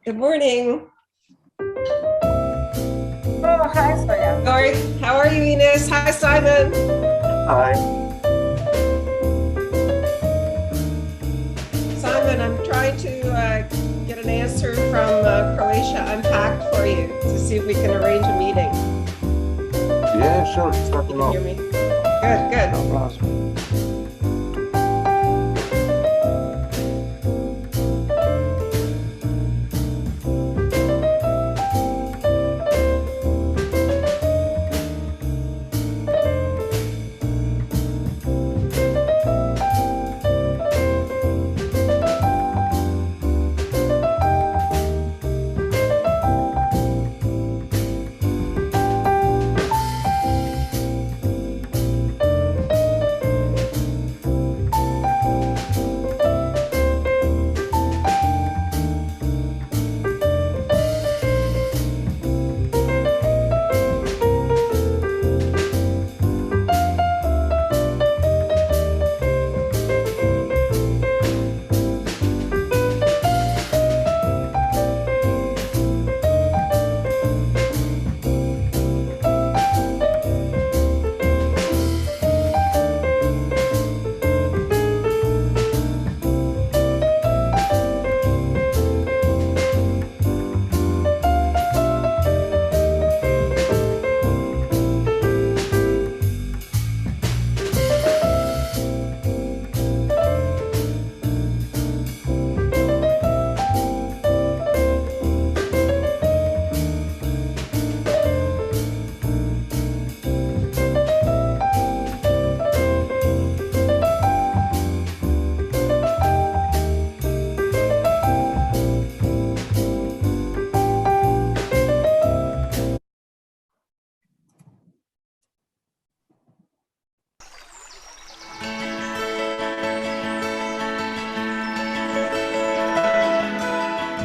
Good morning. Oh, hi, Sonia. How are you, Ines? Hi, Simon. Hi. Simon, I'm trying to get an answer from Croatia Unpacked for you to see if we can arrange a meeting. Yeah, sure. Just let me Can know. you hear me? Good, good. No problem.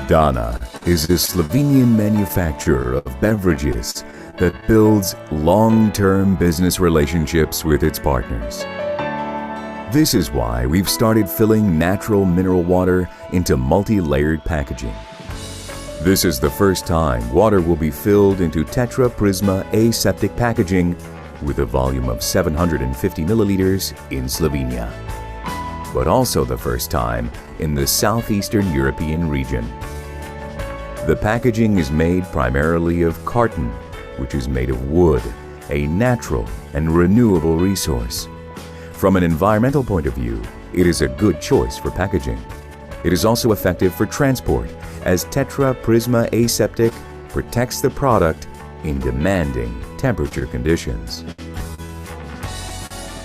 Dana is a Slovenian manufacturer of beverages that builds long-term business relationships with its partners. This is why we've started filling natural mineral water into multi-layered packaging. This is the first time water will be filled into Tetra Prisma aseptic packaging with a volume of 750 milliliters in Slovenia, but also the first time in the southeastern European region. The packaging is made primarily of carton, which is made of wood, a natural and renewable resource. From an environmental point of view, it is a good choice for packaging. It is also effective for transport, as Tetra Prisma aseptic protects the product in demanding temperature conditions.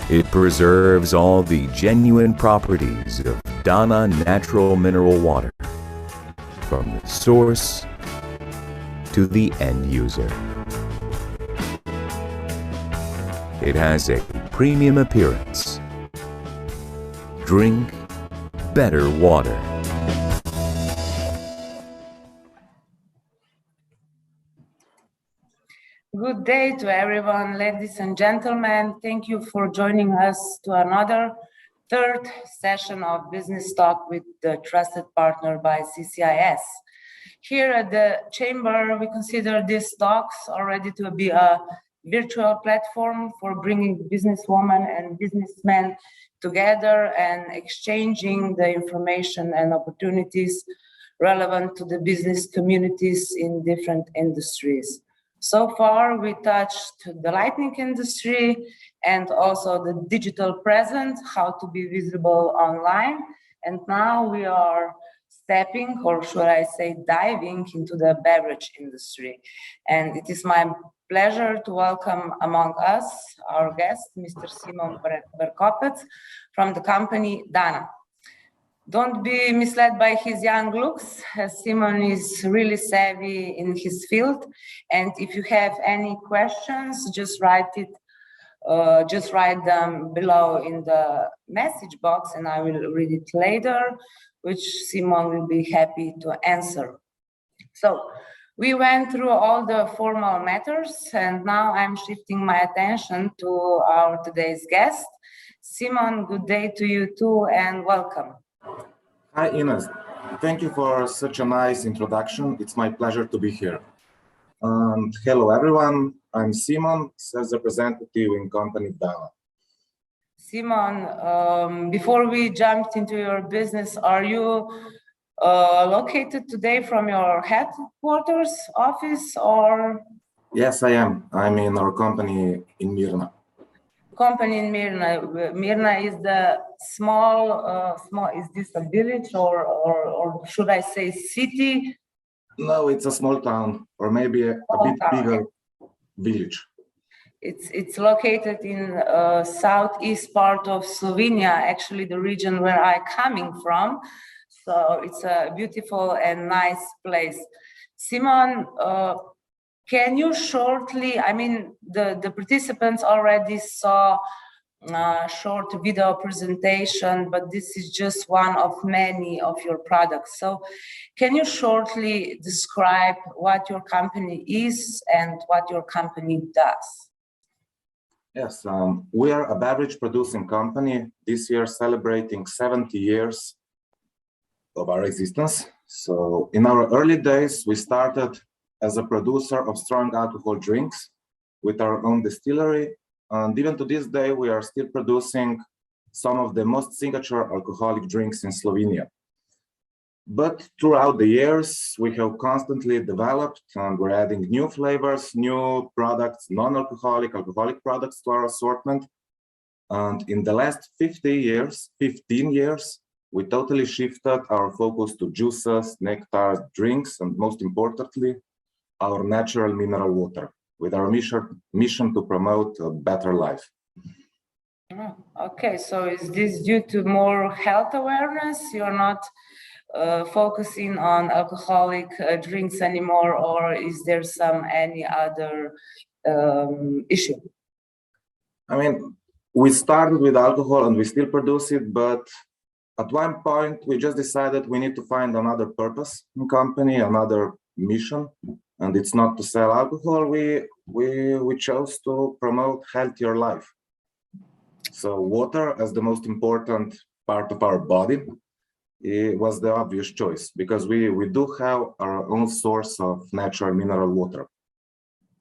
It preserves all the genuine properties of Dana natural mineral water, from the source to the end user. It has a premium appearance. Drink better water. Good day to everyone, ladies and gentlemen. Thank you for joining us to another third session of Business Talk with the Trusted Partner by CCIS. Here at the Chamber, we consider these talks already to be a virtual platform for bringing businesswomen and businessmen together and exchanging the information and opportunities relevant to the business communities in different industries. So far, we touched the lighting industry and also the digital presence, how to be visible online. And now we are stepping, or should I say diving, into the beverage industry. And it is my pleasure to welcome among us our guest, Mr. Simon Berkopec from the company Dana. Don't be misled by his young looks. Simon is really savvy in his field. And if you have any questions, just write them below in the message box and I will read it later, which Simon will be happy to answer. So we went through all the formal matters and now I'm shifting my attention to our today's guest. Simon, good day to you too and welcome. Hi, Ines. thank you for such a nice introduction. It's my pleasure to be here. And hello, everyone. I'm Simon, sales representative in company Dana. Simon, before we jumped into your business, are you located today from your headquarters office or? Yes, I am. I'm in our company in Mirna. Company in Mirna. Mirna is the small, is this a village or should I say city? No, it's a small town, or maybe a bit bigger village. It's located in southeast part of Slovenia, actually the region where I'm coming from. So it's a beautiful and nice place. Simon, can you shortly, I mean, the participants already saw a short video presentation, but this is just one of many of your products. So can you shortly describe what your company is and what your company does? Yes, we are a beverage producing company, this year celebrating 70 years of our existence. So in our early days, we started as a producer of strong alcohol drinks with our own distillery. And even to this day, we are still producing some of the most signature alcoholic drinks in Slovenia. But throughout the years, we have constantly developed and we're adding new flavors, new products, non-alcoholic, alcoholic products to our assortment. And in the last 15 years, we totally shifted our focus to juices, nectar, drinks, and most importantly, our natural mineral water, with our mission to promote a better life. Oh, okay, so is this due to more health awareness? You're not focusing on alcoholic drinks anymore, or is there any other issue? I mean, we started with alcohol and we still produce it, but at one point we just decided we need to find another purpose in company, another mission, and it's not to sell alcohol. We chose to promote healthier life. So water as the most important part of our body, it was the obvious choice because we do have our own source of natural mineral water.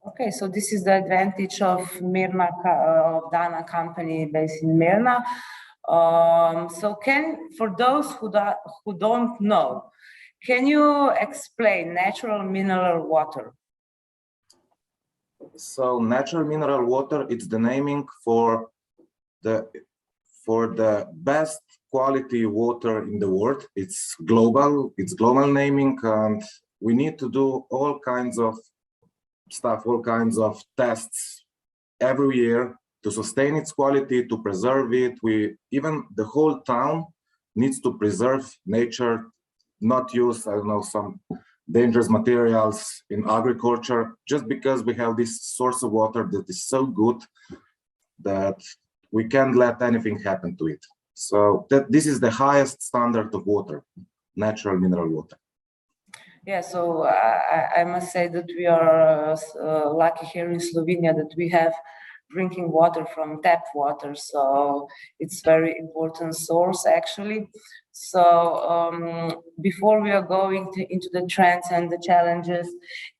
Okay, so this is the advantage of Mirna, of Dana company based in Mirna. So for those who don't know, can you explain natural mineral water? So natural mineral water, it's the naming for the best quality water in the world. It's global naming, and we need to do all kinds of stuff, all kinds of tests every year to sustain its quality, to preserve it. Even the whole town needs to preserve nature, not use, I don't know, some dangerous materials in agriculture, just because we have this source of water that is so good that we can't let anything happen to it. So this is the highest standard of water, natural mineral water. Yeah, so I must say that we are lucky here in Slovenia that we have drinking water from tap water. So it's very important source actually. So before we are going into the trends and the challenges,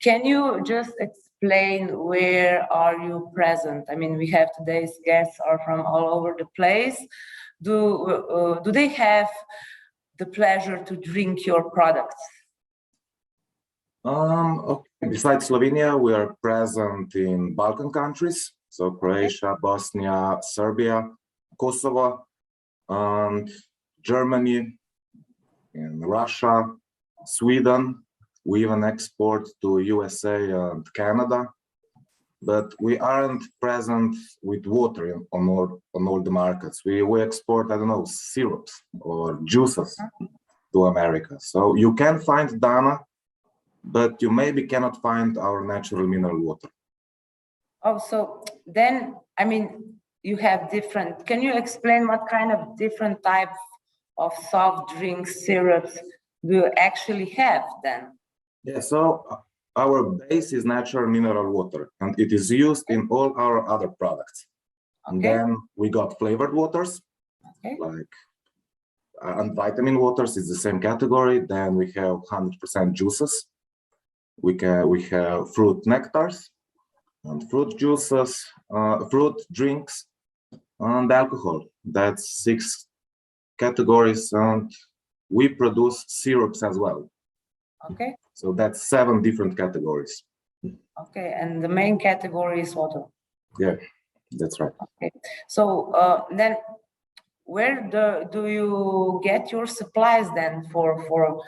can you just explain where are you present? I mean, we have today's guests are from all over the place. Do they have the pleasure to drink your products? Okay. Besides Slovenia, we are present in Balkan countries, so Croatia, Bosnia, Serbia, Kosovo, and Germany, and Russia, Sweden. We even export to USA and Canada, but we aren't present with water on all the markets. We export, I don't know, syrups or juices to America. So you can find Dana, but you maybe cannot find our natural mineral water. Oh, so then, I mean, you have different, can you explain what kind of different type of soft drinks, syrups do you actually have then? Yeah, so our base is natural mineral water, and it is used in all our other products. Okay. And then we got flavored waters, like and vitamin waters is the same category. Then we have 100% juices. We have fruit nectars and fruit juices, fruit drinks, and alcohol. That's 6 categories, and we produce syrups as well. Okay. So that's 7 different categories. Okay, and the main category is water. Yeah, that's right. Okay, so then where do you get your supplies then for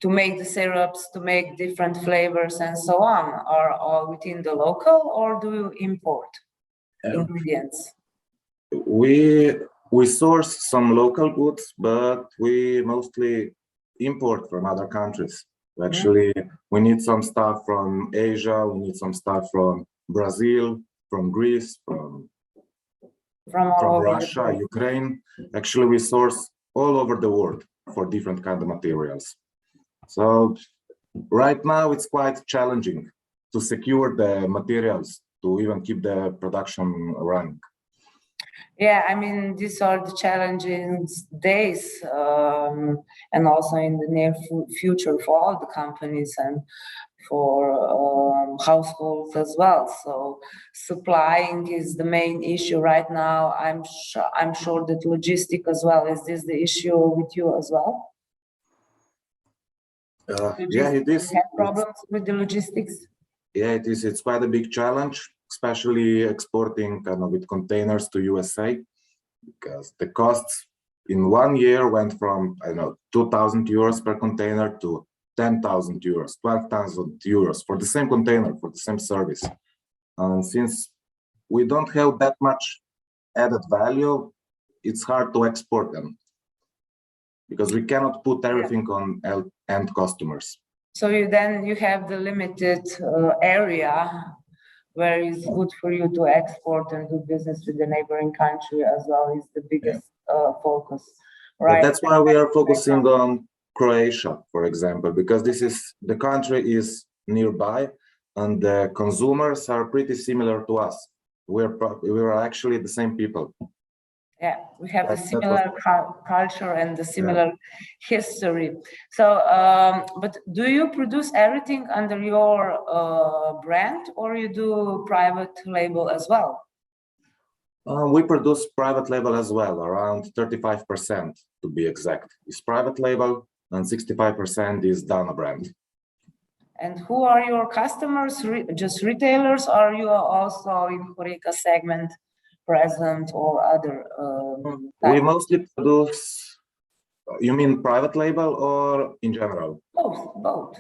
to make the syrups, to make different flavors and so on? Are all within the local, or do you import ingredients? We source some local goods, but we mostly import from other countries. Actually, we need some stuff from Asia, we need some stuff from Brazil, from Greece, from Russia, Ukraine. Actually, we source all over the world for different kind of materials. So right now it's quite challenging to secure the materials to even keep the production running. Yeah, I mean, these are the challenging days, and also in the near future for all the companies and for households as well. So supplying is the main issue right now. I'm sure that logistic as well. Is this the issue with you as well? Yeah, it is. Have problems with the logistics? Yeah, it is. It's quite a big challenge, especially exporting with containers to USA, because the costs in 1 year went from, I don't know, 2,000 euros per container to 10,000 euros, 12,000 euros for the same container, for the same service. And since we don't have that much added value, it's hard to export them because we cannot put everything on end customers. So you have the limited area where it's good for you to export and do business with the neighboring country as well is the biggest focus, right? But that's why we are focusing on Croatia, for example, because the country is nearby and the consumers are pretty similar to us. We're actually the same people. Yeah, we have a similar culture and the similar history. So, but do you produce everything under your brand, or you do private label as well? We produce private label as well, around 35% to be exact. Is private label and 65% is Dana brand. And who are your customers? Just retailers, or are you also in HoReCa segment present or other? We mostly produce, you mean private label or in general? Both.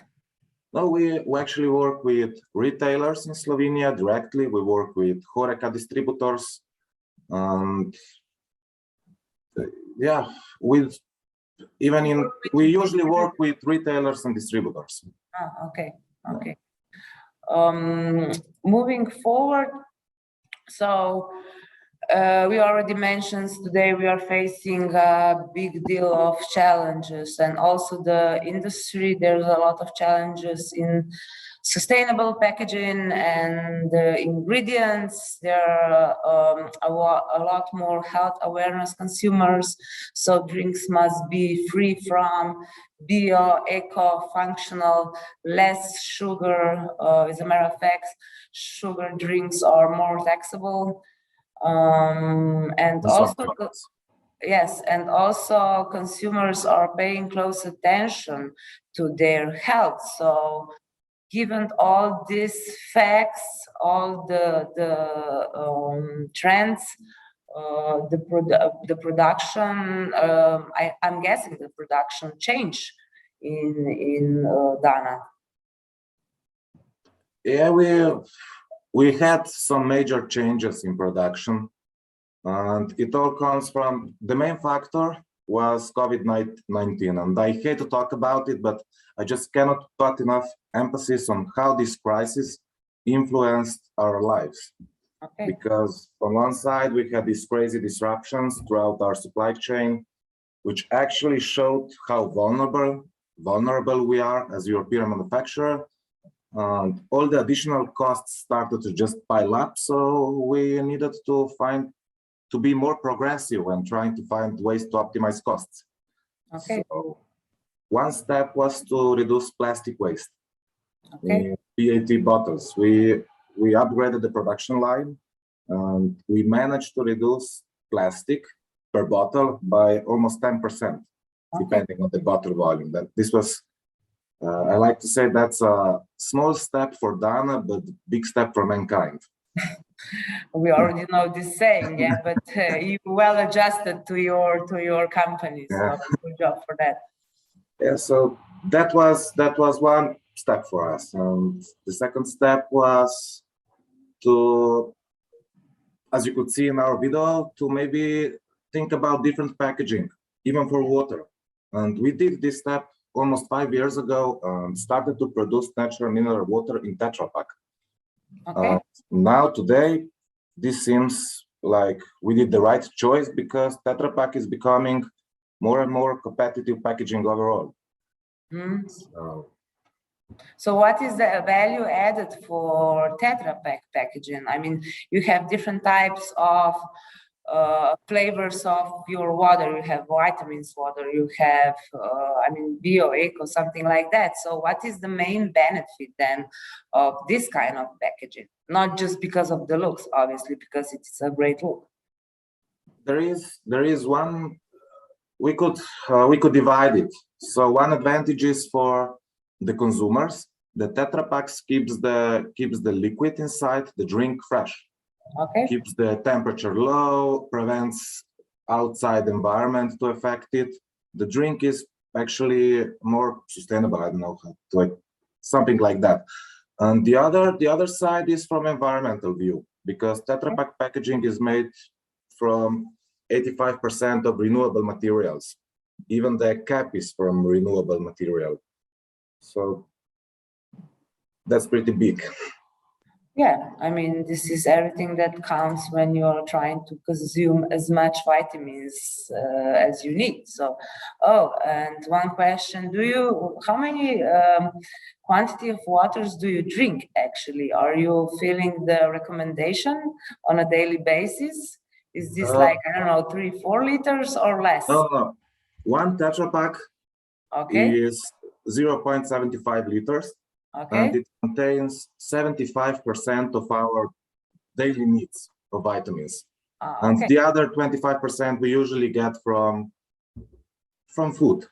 No, we actually work with retailers in Slovenia directly. We work with HoReCa distributors. And yeah, we usually work with retailers and distributors. Okay. Moving forward, so we already mentioned today we are facing a big deal of challenges, and also the industry, there's a lot of challenges in sustainable packaging and the ingredients. There are a lot more health awareness consumers, so drinks must be free from bio, eco, functional, less sugar. As a matter of fact, sugar drinks are more taxable. And also, yes, and also consumers are paying close attention to their health. So given all these facts, all the trends, the production, I'm guessing the production change in Dana. Yeah, we had some major changes in production, and it all comes from the main factor was COVID-19, and I hate to talk about it, but I just cannot put enough emphasis on how this crisis influenced our lives. Okay. Because on one side, we had these crazy disruptions throughout our supply chain, which actually showed how vulnerable we are as European manufacturer. And all the additional costs started to just pile up. So we needed to be more progressive and trying to find ways to optimize costs. Okay. So one step was to reduce plastic waste Okay. in PET bottles. We upgraded the production line, and we managed to reduce plastic per bottle by almost 10%, depending on the bottle volume. That this was, I like to say, that's a small step for Dana, but big step for mankind. We already know this saying, yeah, but you well adjusted to your company, so Yeah. good job for that. Yeah, so that was one step for us. The second step was to, as you could see in our video, to maybe think about different packaging, even for water. And we did this step almost 5 years ago and started to produce natural mineral water in Tetra Pak. Okay. Now, today, this seems like we did the right choice because Tetra Pak is becoming more and more competitive packaging overall. Mm. So, So what is the value added for Tetra Pak packaging? I mean, you have different types of flavors of your water. You have vitamins water, you have, I mean, bio, eco, something like that. So what is the main benefit then of this kind of packaging? Not just because of the looks, obviously, because it's a great look. there is one, we could divide it. So one advantage is for the consumers. The Tetra Pak keeps the liquid inside the drink fresh. Okay. Keeps the temperature low, prevents outside environment to affect it. The drink is actually more sustainable. I don't know how to, something like that. And the other side is from environmental view, because Tetra Pak packaging is made from 85% of renewable materials. Even the cap is from renewable material. So that's pretty big. Yeah, I mean, this is everything that counts when you're trying to consume as much vitamins as you need. So, oh, and one question, how many quantity of waters do you drink actually? Are you feeling the recommendation on a daily basis? Is this like, I don't know, 3-4 liters or less? No. One Tetra Pak is 0.75 liters. Okay. And it contains 75% of our daily needs of vitamins. And the other 25% we usually get from food.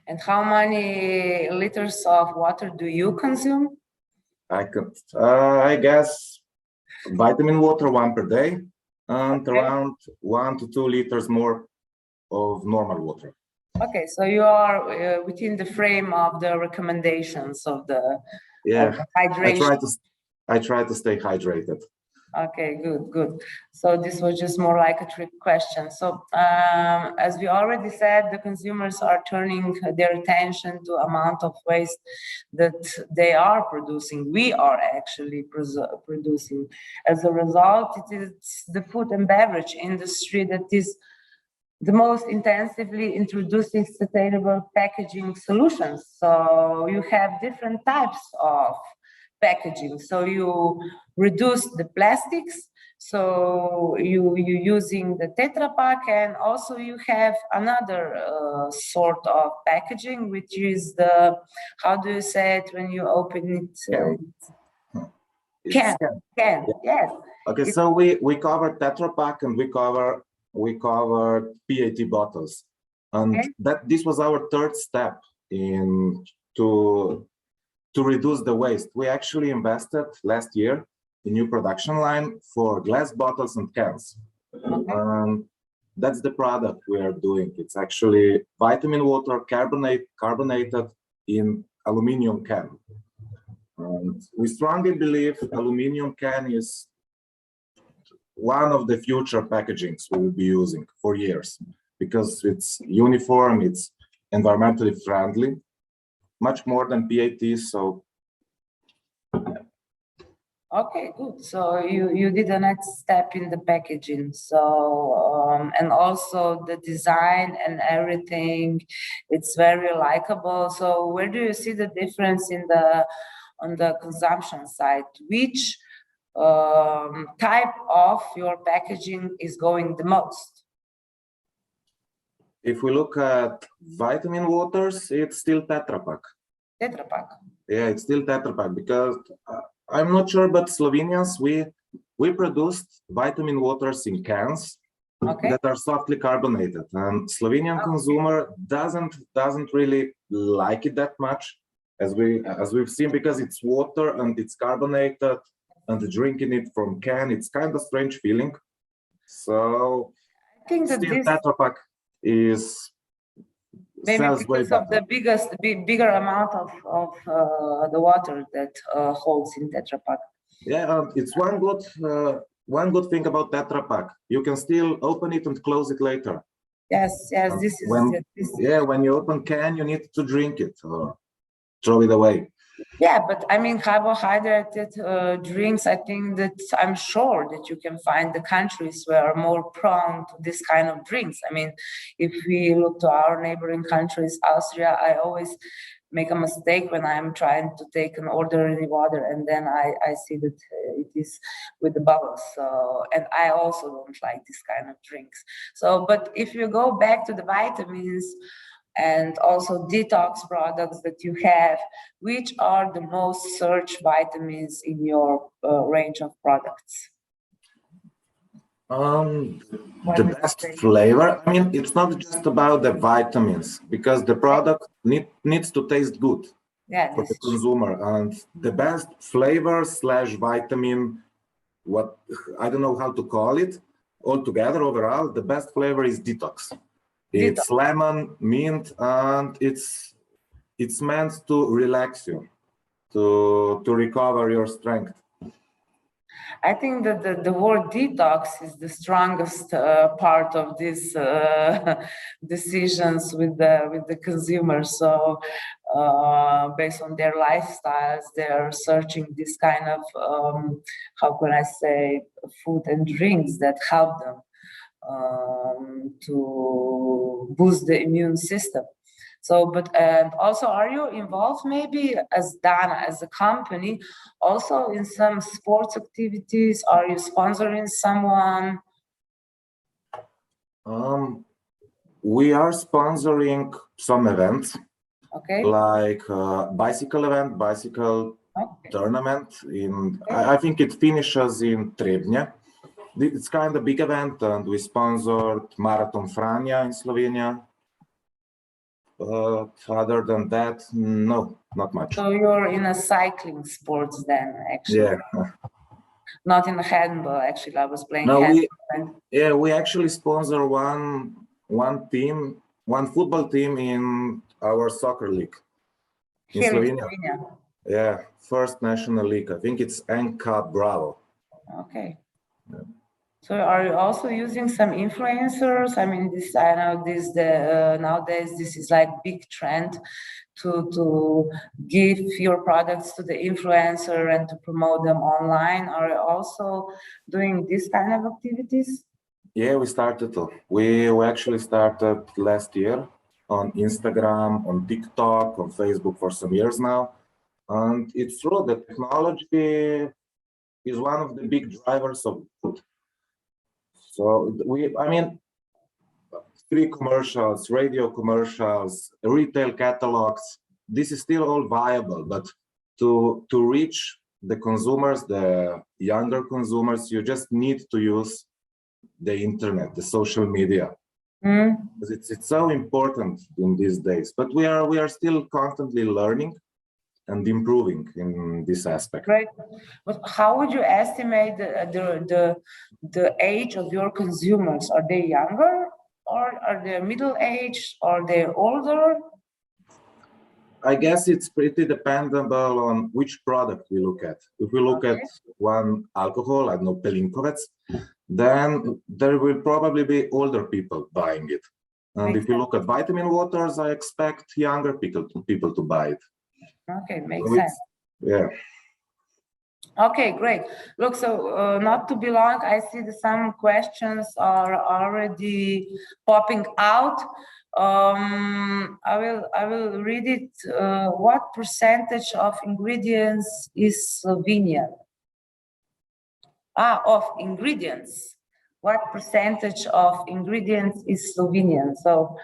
And how many liters of water do you consume? I guess vitamin water 1 per day, and around 1 to 2 liters more of normal water. Okay, so you are within the frame of the recommendations of the, of the hydration. I try to stay hydrated. Okay, good. So this was just more like a trick question. So as we already said, the consumers are turning their attention to amount of waste that they are producing. We are actually producing. As a result, it is the food and beverage industry that is the most intensively introducing sustainable packaging solutions. So you have different types of packaging. So you reduce the plastics. So you using the Tetra Pak, and also you have another sort of packaging, which is the, how do you say it when you open it? Can. Yes. Okay, so we cover Tetra Pak and we cover PET bottles, and this was our third step in to reduce the waste. We actually invested last year in new production line for glass bottles and cans. That's the product we are doing. It's actually vitamin water carbonated in aluminum can. And we strongly believe aluminum can is one of the future packagings we will be using for years, because it's uniform, it's environmentally friendly, much more than PET. So okay, good. So you did the next step in the packaging. So and also the design and everything, it's very likable. So where do you see the difference in on the consumption side? Which type of your packaging is going the most? If we look at vitamin waters, it's still Tetra Pak. Tetra Pak. Yeah, it's still Tetra Pak because I'm not sure, but Slovenians, we produced vitamin waters in cans that are softly carbonated, and Slovenian consumer doesn't really like it that much, as we've seen, because it's water and it's carbonated, and drinking it from can, it's kind of strange feeling. So I think that still this Tetra Pak is maybe sells way because of better. the bigger amount of the water that holds in Tetra Pak. Yeah, it's one good thing about Tetra Pak. You can still open it and close it later. Yes, this is when you open can, you need to drink it or throw it away. Yeah, but I mean, carbohydrated drinks, I think that I'm sure that you can find the countries where are more prone to this kind of drinks. I mean, if we look to our neighboring countries, Austria, I always make a mistake when I'm trying to take an ordinary water, and then I see that it is with the bubbles. So, and I also don't like this kind of drinks. So, but if you go back to the vitamins, and also detox products that you have, which are the most searched vitamins in your range of products? The best flavor, I mean, it's not just about the vitamins, because the product needs to taste good for the consumer. And the best flavor / vitamin, what I don't know how to call it, altogether, overall, the best flavor is detox. It's lemon, mint, and it's meant to relax you, to recover your strength. I think that the word detox is the strongest part of these decisions with the consumers. So based on their lifestyles, they're searching this kind of how can I say, food and drinks that help them to boost the immune system. So, but and also, are you involved maybe as Dana, as a company, also in some sports activities? Are you sponsoring someone? We are sponsoring some events, like bicycle event, bicycle tournament. I think it finishes in Trebnje. It's kind of big event, and we sponsored Marathon Franja in Slovenia. But other than that, no, not much. So you're in a cycling sports then, actually? Yeah. Not in handball, actually. I was playing handball. We actually sponsor one football team in our soccer league in Slovenia. Yeah, first national league. I think it's NK Bravo. Okay. Yeah. So are you also using some influencers? I mean, I know nowadays this is like big trend to give your products to the influencer and to promote them online. Are you also doing this kind of activities? Yeah, we started to. We actually started last year on Instagram, on TikTok, on Facebook for some years now. And it's true that technology is one of the big drivers of food. So free commercials, radio commercials, retail catalogs, this is still all viable, but to reach the consumers, the younger consumers, you just need to use the internet, the social media. Because it's so important in these days. But we are still constantly learning and improving in this aspect. Right. But how would you estimate the age of your consumers? Are they younger, or are they middle-aged, or they older? I guess it's pretty dependable on which product we look at. If we look at one alcohol, I don't know, Pelinkovec, then there will probably be older people buying it. And if you look at vitamin waters, I expect younger people to buy it. Okay, makes sense. Yeah. Okay, great. Look, so not to be long, I see that some questions are already popping out. I will read it. What percentage of ingredients is Slovenian? Of ingredients. what percentage of ingredients is Slovenian? So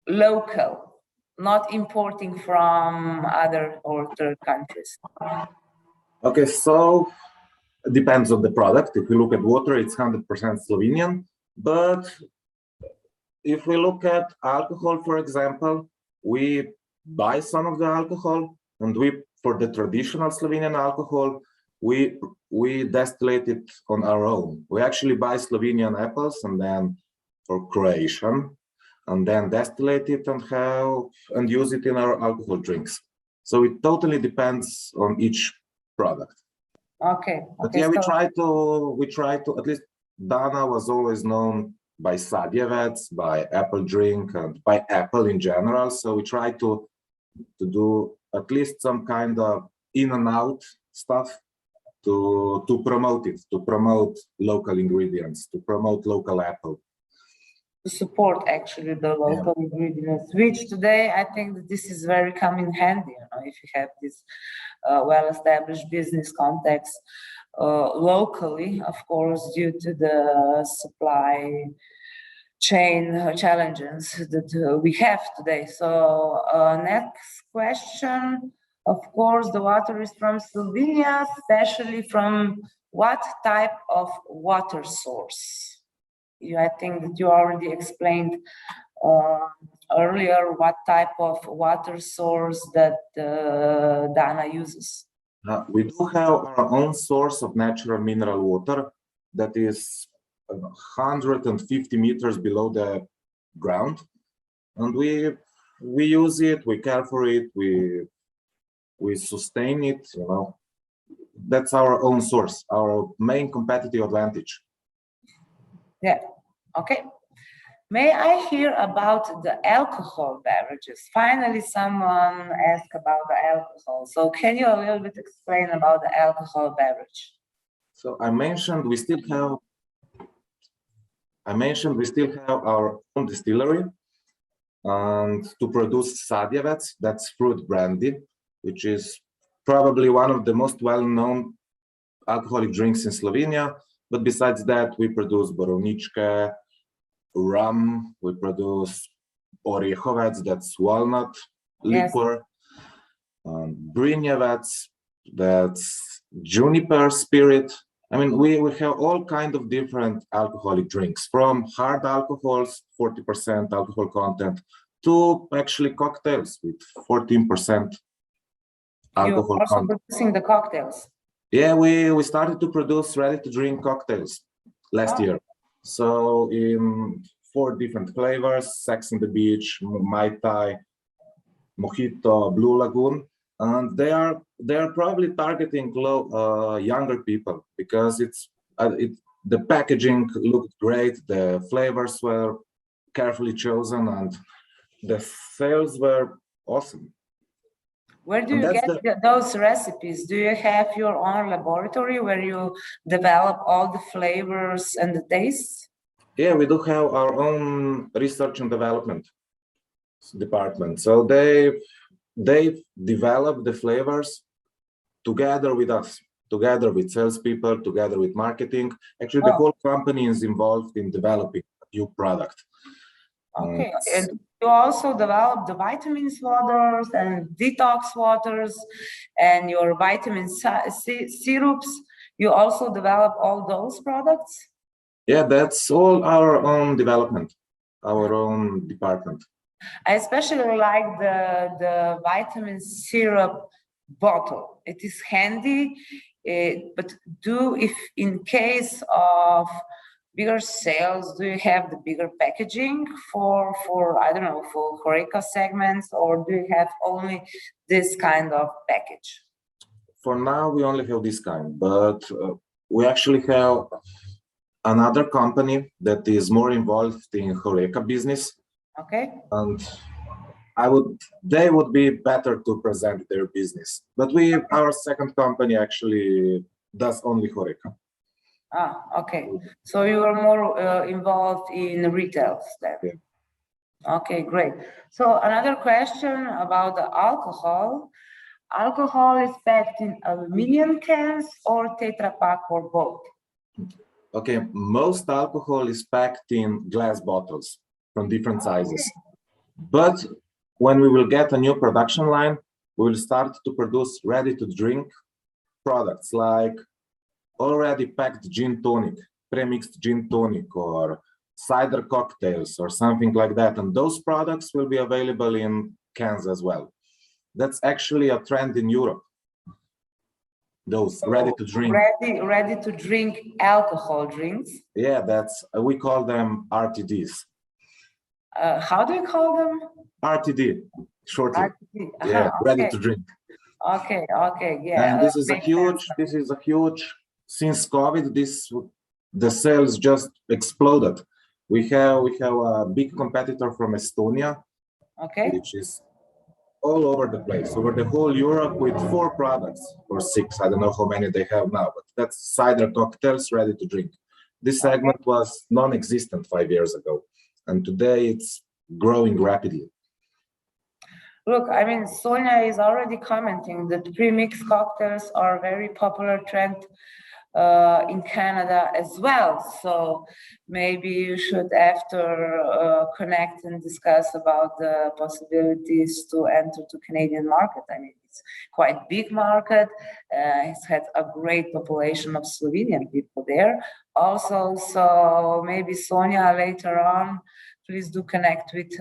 local, not importing from other or third countries. Okay, so it depends on the product. If we look at water, it's 100% Slovenian. But if we look at alcohol, for example, we buy some of the alcohol, and for the traditional Slovenian alcohol, we distillate it on our own. We actually buy Slovenian apples and then for Croatian, and then distillate it and use it in our alcohol drinks. So it totally depends on each product. Okay. But yeah, we try to, at least Dana was always known by Sadjevec, by apple drink, and by apple in general. So we try to do at least some kind of in and out stuff to promote it, to promote local ingredients, to promote local apple. To support actually the local ingredients, which today I think that this is very come in handy, if you have this well-established business context locally, of course, due to the supply chain challenges that we have today. So next question, of course, the water is from Slovenia, especially from what type of water source? I think that you already explained earlier what type of water source that Dana uses. We do have our own source of natural mineral water that is 150 meters below the ground, and we use it, we care for it, we sustain it. That's our own source, our main competitive advantage. Yeah. Okay. May I hear about the alcohol beverages? Finally, someone asked about the alcohol. So can you a little bit explain about the alcohol beverage? So I mentioned we still have our own distillery, and to produce Sadjevec, that's fruit brandy, which is probably one of the most well-known alcoholic drinks in Slovenia. But besides that, we produce borovničke, rum, we produce orehovec, that's walnut liquor, brinjevec, that's juniper spirit. I mean, we have all kinds of different alcoholic drinks, from hard alcohols, 40% alcohol content, to actually cocktails with 14% alcohol You're also content. producing the cocktails. Yeah, we started to produce ready-to-drink cocktails last year. So in 4 different flavors: Sex on the Beach, Mai Tai, Mojito, Blue Lagoon, and they are probably targeting younger people because the packaging looked great, the flavors were carefully chosen, and the sales were awesome. Where do you get those recipes? Do you have your own laboratory where you develop all the flavors and the tastes? Yeah, we do have our own research and development department. So they develop the flavors together with us, together with salespeople, together with marketing. Actually, the whole company is involved in developing a new product. Okay, and you also develop the vitamins waters and detox waters and your vitamin syrups. You also develop all those products? Yeah, that's all our own development, our own department. I especially like the vitamin syrup bottle. It is handy, but if in case of bigger sales, do you have the bigger packaging for I don't know, for HoReCa segments, or do you have only this kind of package? For now, we only have this kind, but we actually have another company that is more involved in HoReCa business. Okay. And they would be better to present their business. But our second company actually does only HoReCa. Okay. So you are more involved in retail then. Yeah. Okay, great. So another question about the alcohol. Alcohol is packed in aluminum cans or Tetra Pak or both? Okay, most alcohol is packed in glass bottles from different sizes. But when we will get a new production line, we will start to produce ready-to-drink products like already packed gin tonic, pre-mixed gin tonic, or cider cocktails, or something like that. And those products will be available in cans as well. That's actually a trend in Europe. Those ready-to-drink. Ready-to-drink alcohol drinks. Yeah, that's we call them RTDs. How do you call them? RTD, shortly. RTD. Yeah, ready okay. to drink. Okay, yeah. And this is a huge. Since COVID, the sales just exploded. We have a big competitor from Estonia, okay, which is all over the place, over the whole Europe, with 4 products or 6. I don't know how many they have now, but that's cider cocktails ready to drink. This segment was non-existent 5 years ago, and today it's growing rapidly. Look, I mean, Sonia is already commenting that pre-mixed cocktails are a very popular trend in Canada as well. So maybe you should, after connect and discuss about the possibilities to enter to Canadian market. I mean, it's quite big market. It's had a great population of Slovenian people there also. So maybe Sonia later on, please do connect with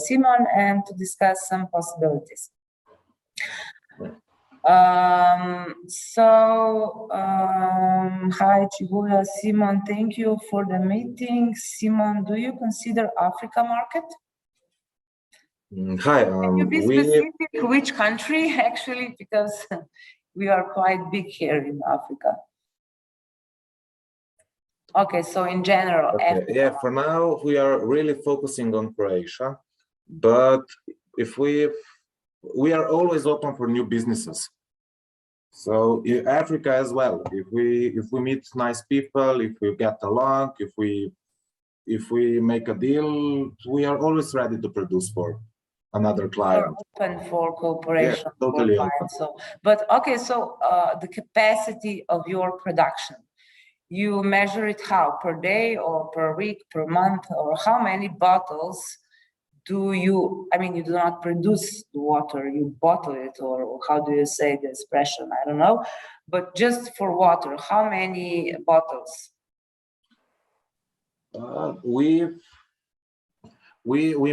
Simon and to discuss some possibilities. Hi, Chibuya, Simon, thank you for the meeting. Simon, do you consider Africa market? Hi. Can you be specific which country, actually, because we are quite big here in Africa. Okay, so in general. Okay. Yeah, for now we are really focusing on Croatia, but if we are always open for new businesses. So in Africa as well, if we meet nice people, if we get along, if we make a deal, we are always ready to produce for another client. Open for cooperation. Yeah, totally open. So, but okay, so the capacity of your production, you measure it how? Per day or per week, per month, or how many bottles do you, I mean, you do not produce the water, you bottle it, or how do you say the expression? I don't know, but just for water, how many bottles? We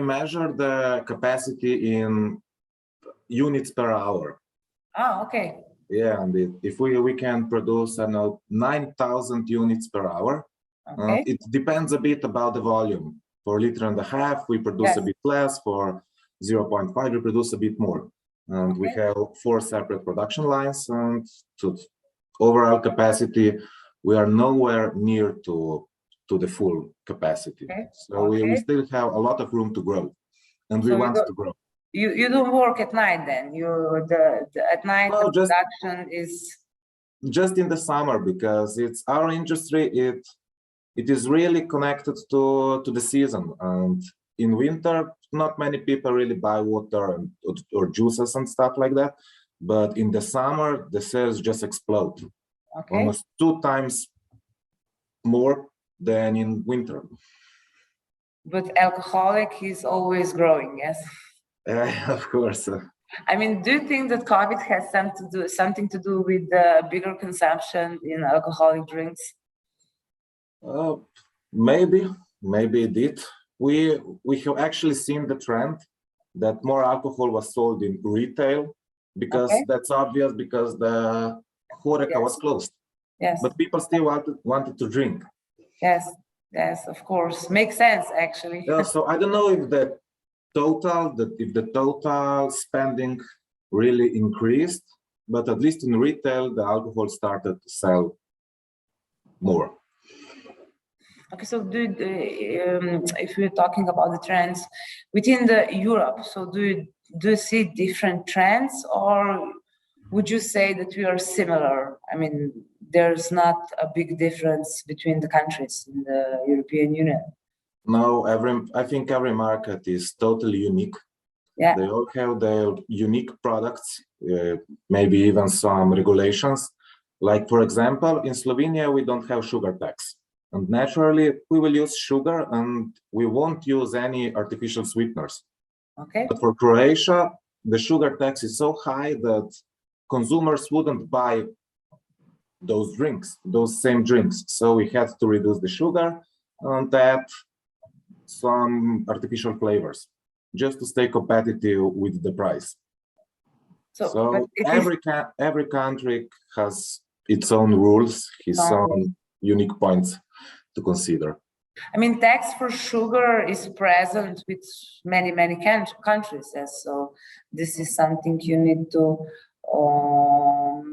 measure the capacity in units per hour. Ah, okay. Yeah, and if we can produce, I know, 9,000 units per hour. Okay. It depends a bit about the volume. For 1.5 liters, we produce a bit less. For 0.5, we produce a bit more. And we have 4 separate production lines. And to overall capacity, we are nowhere near to the full capacity. Okay. So we still have a lot of room to grow, and we want to grow. You don't work at night then? At night the production is just in the summer, because it's our industry. It is really connected to the season, and in winter not many people really buy water or juices and stuff like that. But in the summer the sales just explode, almost 2 times more than in winter. But alcoholic is always growing, yes? Of course. I mean, do you think that COVID has something to do with the bigger consumption in alcoholic drinks? Maybe it did. We have actually seen the trend that more alcohol was sold in retail, because that's obvious, because the Horeca was closed. Yes. But people still wanted to drink. Yes, of course. Makes sense, actually. Yeah, so I don't know if the total spending really increased, but at least in retail, the alcohol started to sell more. Okay, so if we're talking about the trends within Europe, so do you see different trends, or would you say that we are similar? I mean, there's not a big difference between the countries in the European Union. No, I think every market is totally unique. Yeah. They all have their unique products, maybe even some regulations. Like, for example, in Slovenia, we don't have sugar tax. And naturally, we will use sugar and we won't use any artificial sweeteners. Okay. But for Croatia, the sugar tax is so high that consumers wouldn't buy those drinks, those same drinks. So we had to reduce the sugar and add some artificial flavors just to stay competitive with the price. So every country has its own rules, its own unique points to consider. I mean, tax for sugar is present with many countries, so this is something you need to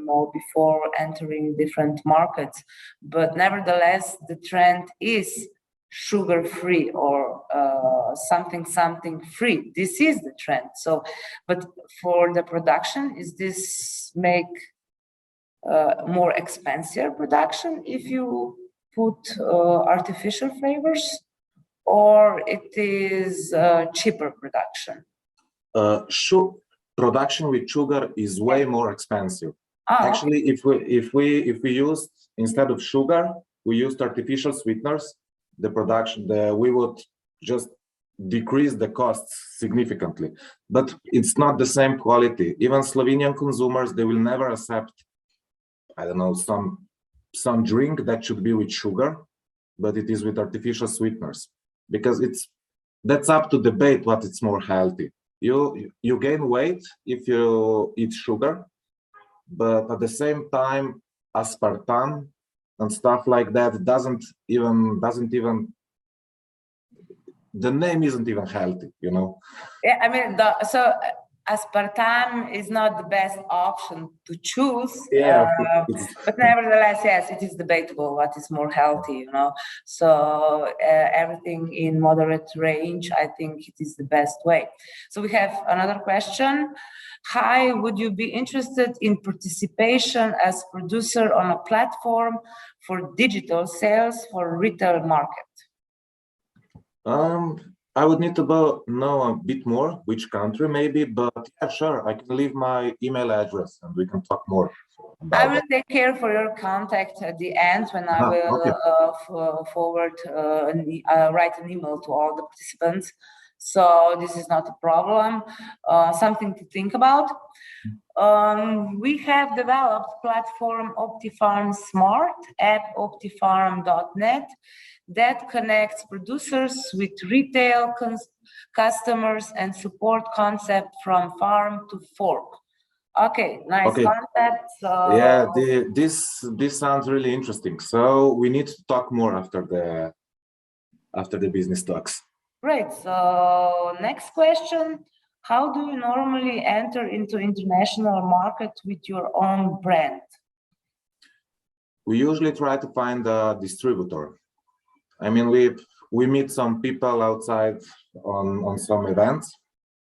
know before entering different markets. But nevertheless, the trend is sugar-free or something free. This is the trend. So, but for the production, is this make more expensive production if you put artificial flavors, or it is cheaper production? Production with sugar is way more expensive. Actually, okay. if we used, instead of sugar, we used artificial sweeteners, we would just decrease the costs significantly. But it's not the same quality. Even Slovenian consumers, they will never accept, I don't know, some drink that should be with sugar, but it is with artificial sweeteners, because that's up to debate what is more healthy. You gain weight if you eat sugar, but at the same time, aspartame and stuff like that doesn't even the name isn't even healthy, you know. Yeah, I mean, so aspartame is not the best option to choose. Yeah, but nevertheless, yes, it is debatable what is more healthy, you know. So everything in moderate range, I think it is the best way. So we have another question. Hi, would you be interested in participation as producer on a platform for digital sales for retail market? I would need to know a bit more, which country maybe, but yeah, sure, I can leave my email address and we can talk more about I will take care for your contact at the end when I will forward, write an email to all the participants. So this is not a problem, something to think about. We have developed platform OptiFarm Smart at optifarm.net that connects producers with retail customers and support concept from farm to fork. Okay, nice concept. So yeah, this sounds really interesting. So we need to talk more after the business talks. Great. So next question. How do you normally enter into international market with your own brand? We usually try to find a distributor. I mean, we meet some people outside on some events,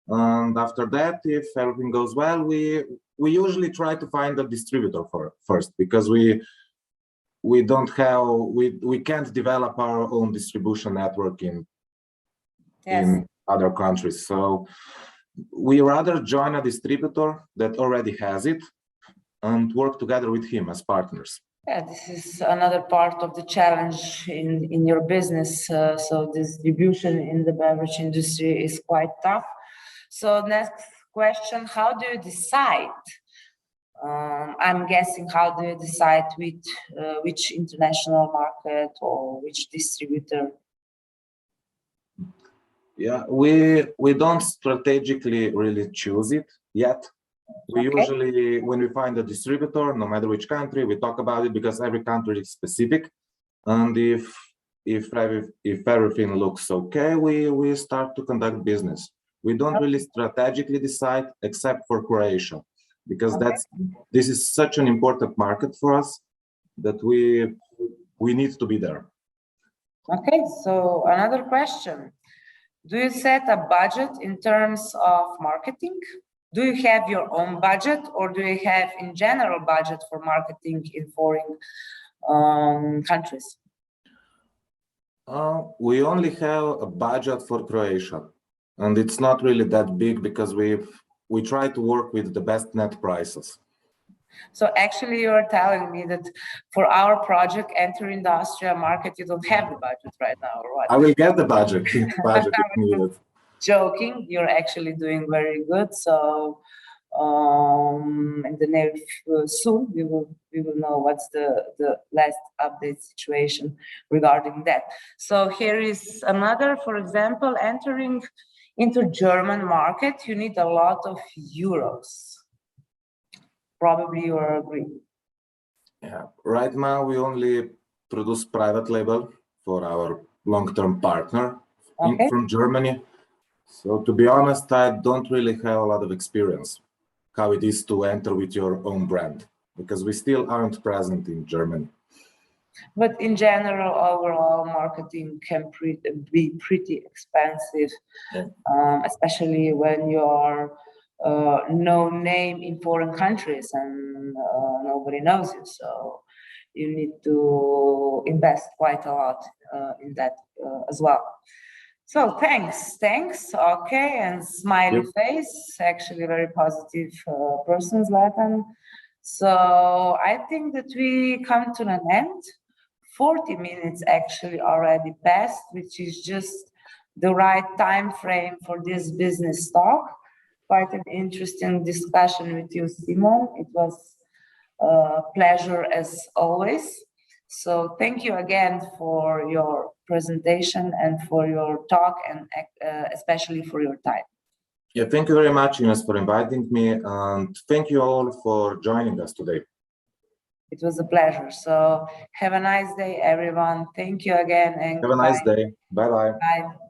and after that, if everything goes well, we usually try to find a distributor first, because we can't develop our own distribution network in other countries. So we rather join a distributor that already has it and work together with him as partners. Yeah, this is another part of the challenge in your business. So distribution in the beverage industry is quite tough. So next question, how do you decide? I'm guessing, how do you decide which international market or which distributor? Yeah, we don't strategically really choose it yet. We usually, when we find a distributor, no matter which country, we talk about it, because every country is specific. And if everything looks okay, we start to conduct business. We don't really strategically decide, except for Croatia, because this is such an important market for us that we need to be there. Okay, so another question. Do you set a budget in terms of marketing? Do you have your own budget, or do you have in general budget for marketing in foreign countries? We only have a budget for Croatia, and it's not really that big, because we try to work with the best net prices. So actually, you're telling me that for our project, entering the Austria market, you don't have the budget right now, or what? I will get the budget if needed. Joking, you're actually doing very good. So in the near soon we will know what's the last update situation regarding that. So here is another, for example, entering into German market, you need a lot of euros. Probably you agree. Yeah, right now we only produce private label for our long-term partner from Germany. So to be honest, I don't really have a lot of experience how it is to enter with your own brand, because we still aren't present in Germany. But in general, overall marketing can be pretty expensive, especially when you're no name in foreign countries and nobody knows you. So you need to invest quite a lot in that as well. So thanks. Okay, and smiley face, actually very positive person, Zlatan. So I think that we come to an end. 40 minutes actually already passed, which is just the right time frame for this business talk. Quite an interesting discussion with you, Simon. It was a pleasure as always. So thank you again for your presentation and for your talk, and especially for your time. Yeah, thank you very much, Ines, for inviting me, and thank you all for joining us today. It was a pleasure. So have a nice day, everyone. Thank you again. And have a nice day. Bye-bye. Bye.